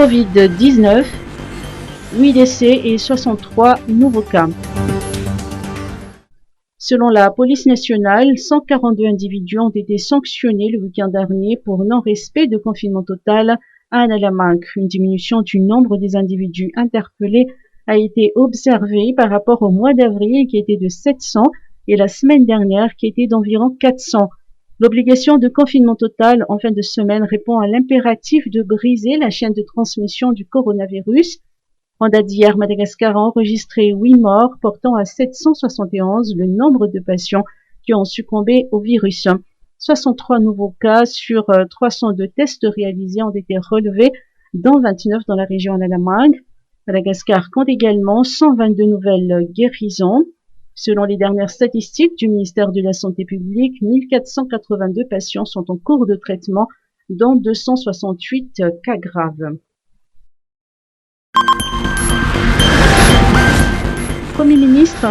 Covid-19, 8 décès et 63 nouveaux cas. Selon la police nationale, 142 individus ont été sanctionnés le week-end dernier pour non-respect de confinement total à Annalambang. Une diminution du nombre des individus interpellés a été observée par rapport au mois d'avril qui était de 700 et la semaine dernière qui était d'environ 400. L'obligation de confinement total en fin de semaine répond à l'impératif de briser la chaîne de transmission du coronavirus. En date d'hier, Madagascar a enregistré 8 morts, portant à 771 le nombre de patients qui ont succombé au virus. 63 nouveaux cas sur 302 tests réalisés ont été relevés, dont 29 dans la région Annalambang. Madagascar compte également 122 nouvelles guérisons. Selon les dernières statistiques du ministère de la Santé publique, 1482 patients sont en cours de traitement, dont 268 cas graves. Premier ministre,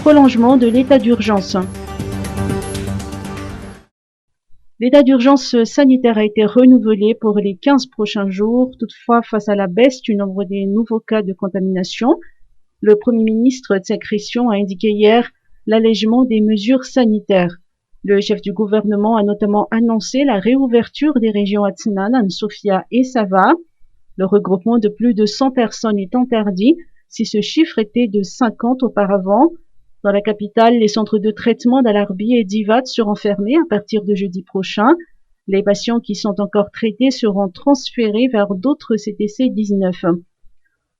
prolongement de l'état d'urgence. L'état d'urgence sanitaire a été renouvelé pour les 15 prochains jours. Toutefois, face à la baisse du nombre des nouveaux cas de contamination, le Premier ministre Tsekrission a indiqué hier l'allègement des mesures sanitaires. Le chef du gouvernement a notamment annoncé la réouverture des régions Atsinan, Sofia et Sava. Le regroupement de plus de 100 personnes est interdit si ce chiffre était de 50 auparavant. Dans la capitale, les centres de traitement d'Alarbi et d'Ivat seront fermés à partir de jeudi prochain. Les patients qui sont encore traités seront transférés vers d'autres CTC-19.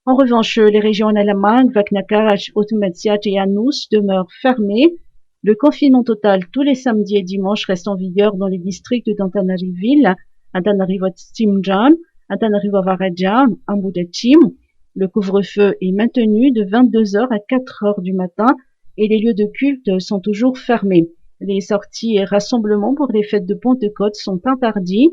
En revanche, les régions Annalambang, Vaknakarach, Otmatsiat et Anous demeurent fermées. Le confinement total tous les samedis et dimanches reste en vigueur dans les districts d'Antananarivo, Antananarivo-Tsimjan, Antananarivo-Varadja, Ambudachim. Le couvre-feu est maintenu de 22h à 4h du matin et les lieux de culte sont toujours fermés. Les sorties et rassemblements pour les fêtes de Pentecôte sont interdits.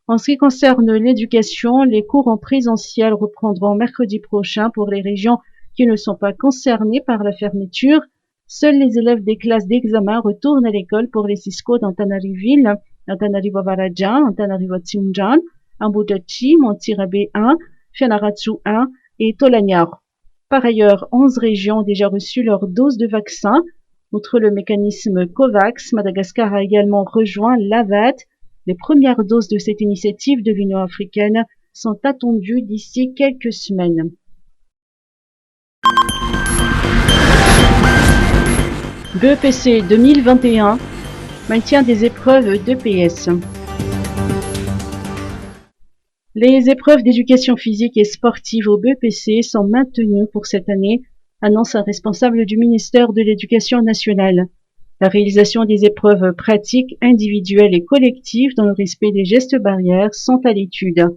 En ce qui concerne l'éducation, les cours en présentiel reprendront mercredi prochain pour les régions qui ne sont pas concernées par la fermeture. Seuls les élèves des classes d'examen retournent à l'école pour les Cisco d'Antananarivo, Antananarivo-Varadja, Antananarivo-Tsimjan, Ambudachim, Montirabé 1, Fianaratsu 1 et Tolanyar. Par ailleurs, 11 régions ont déjà reçu leur dose de vaccin. Outre le mécanisme COVAX, Madagascar a également rejoint l'AVAT. Les premières doses de cette initiative de l'Union africaine sont attendues d'ici quelques semaines. BEPC 2021, maintien des épreuves d'EPS. Les épreuves d'éducation physique et sportive au BEPC sont maintenues pour cette année, annonce un responsable du ministère de l'Éducation nationale. La réalisation des épreuves pratiques, individuelles et collectives dans le respect des gestes barrières sont à l'étude.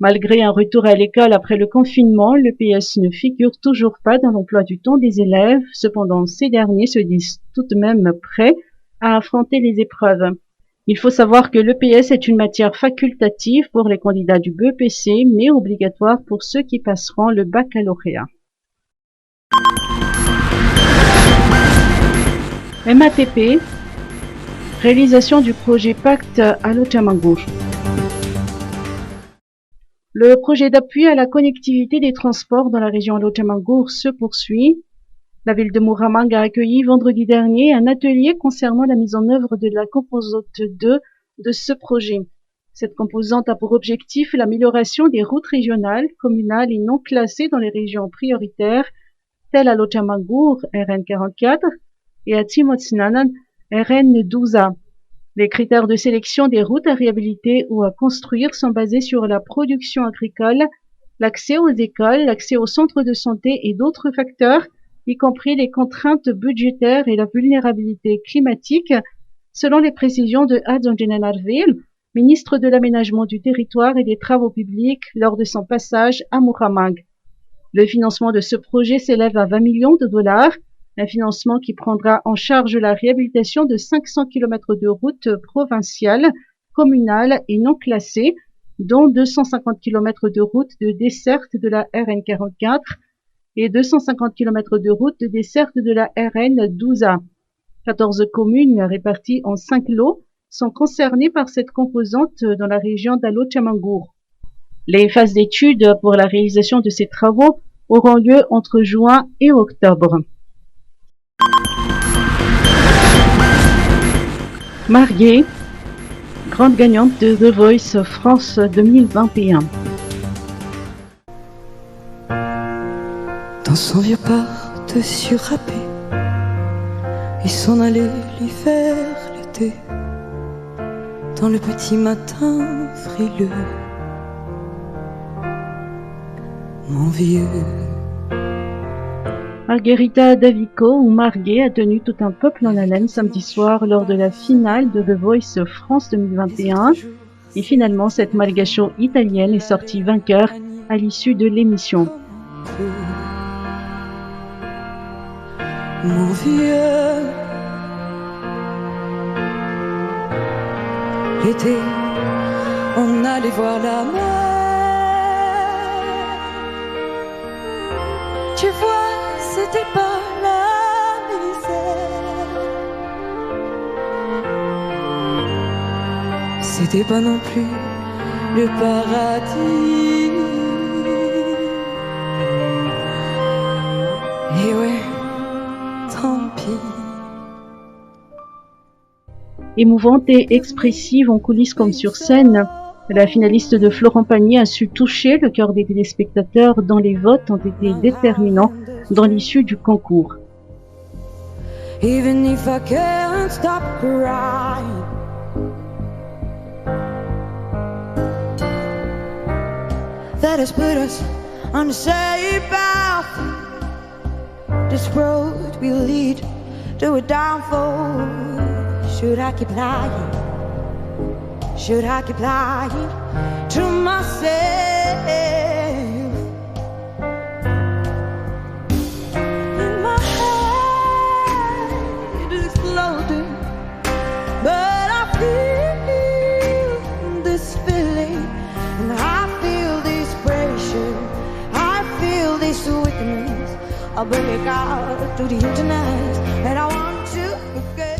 Malgré un retour à l'école après le confinement, l'EPS ne figure toujours pas dans l'emploi du temps des élèves. Cependant, ces derniers se disent tout de même prêts à affronter les épreuves. Il faut savoir que l'EPS est une matière facultative pour les candidats du BEPC, mais obligatoire pour ceux qui passeront le baccalauréat. MATP, réalisation du projet Pacte à l'Otjamangour. Le projet d'appui à la connectivité des transports dans la région Lotjamangour se poursuit. La ville de Muramang a accueilli vendredi dernier un atelier concernant la mise en œuvre de la composante 2 de ce projet. Cette composante a pour objectif l'amélioration des routes régionales, communales et non classées dans les régions prioritaires, telles à Lotjamangour, RN44, et à Timotsinanan, RN12A. Les critères de sélection des routes à réhabiliter ou à construire sont basés sur la production agricole, l'accès aux écoles, l'accès aux centres de santé et d'autres facteurs, y compris les contraintes budgétaires et la vulnérabilité climatique, selon les précisions de Adzonjenen Arvil, ministre de l'Aménagement du Territoire et des Travaux publics, lors de son passage à Muramang. Le financement de ce projet s'élève à 20 millions de dollars, un financement qui prendra en charge la réhabilitation de 500 km de routes provinciales, communales et non classées, dont 250 km de routes de desserte de la RN44 et 250 km de routes de desserte de la RN12A. 14 communes réparties en 5 lots sont concernés par cette composante dans la région d'Alo-Tchamangour. Les phases d'études pour la réalisation de ces travaux auront lieu entre juin et octobre. Marguet, grande gagnante de The Voice France 2021. Dans son vieux par-dessus râpé, il s'en allait l'hiver, l'été, dans le petit matin frileux. Mon vieux. Margherita Davico, ou Marguet, a tenu tout un peuple en haleine samedi soir lors de la finale de The Voice France 2021. Et finalement, cette malgacho italienne est sortie vainqueur à l'issue de l'émission. Mon vieux, l'été, on allait voir la mer. Tu vois, c'était pas la misère, c'était pas non plus le paradis. Et ouais, tant pis. Émouvante et expressive en coulisses comme sur scène, la finaliste de Florent Pagny a su toucher le cœur des téléspectateurs dont les votes ont été déterminants dans l'issue du concours. Even if I can't stop crying, that has put us on the same path. This road will lead to a downfall. Should I keep lying? Should I keep lying to myself? In my head is floating, but I feel this feeling, and I feel this pressure, I feel this weakness. I'll break out to the internet, and I want to forget.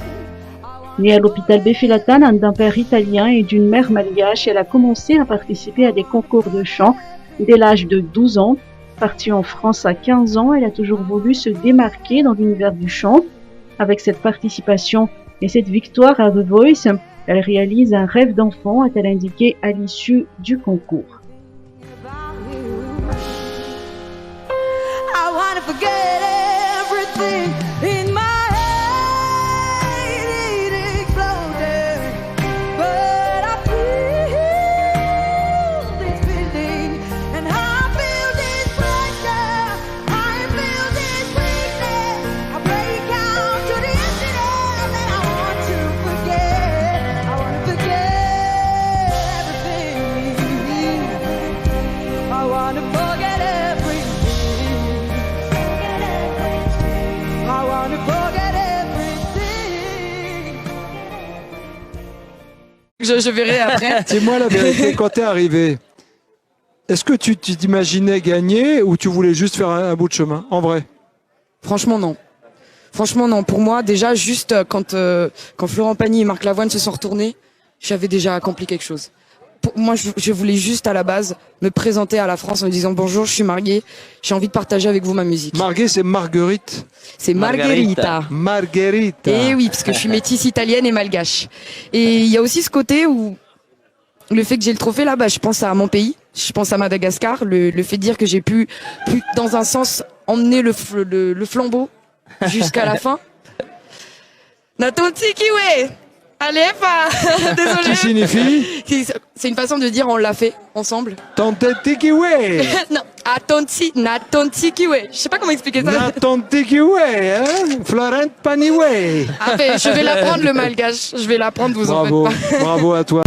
Née à l'hôpital Befelatane d'un père italien et d'une mère malgache, elle a commencé à participer à des concours de chant dès l'âge de 12 ans. Partie en France à 15 ans, elle a toujours voulu se démarquer dans l'univers du chant. Avec cette participation et cette victoire à The Voice, elle réalise un rêve d'enfant, a-t-elle indiqué à l'issue du concours. I wanna forget everything in my head, it exploded, but I feel this feeling, and I feel this pressure, I feel this weakness, I break out to the internet, and I want to forget, I wanna forget everything, I wanna forget everything. Je verrai après. Dis-moi la vérité, quand t'es arrivé, est-ce que tu t'imaginais gagner ou tu voulais juste faire un bout de chemin, en vrai? Franchement, non. Franchement, non. Pour moi, déjà, juste quand Florent Pagny et Marc Lavoine se sont retournés, j'avais déjà accompli quelque chose. Pour moi, je voulais juste à la base me présenter à la France en me disant bonjour, je suis Marguet, j'ai envie de partager avec vous ma musique. Marguet, c'est Marguerite. C'est Margherita. Margherita. Et oui, parce que je suis métisse italienne et malgache. Et il y a aussi ce côté où le fait que j'ai le trophée là, je pense à mon pays, je pense à Madagascar, le fait de dire que j'ai pu dans un sens emmener le flambeau jusqu'à la fin. Natonti kiwe. Allez, pas. Désolé. Qui signifie? C'est une façon de dire on l'a fait ensemble. Tontekiwe. Non, Natonti kiwe. Je sais pas comment expliquer ça. Natontekiwe, hein? Florent Pagny. Ah, je vais l'apprendre le malgache. Je vais l'apprendre, vous en faites pas. Bravo à toi.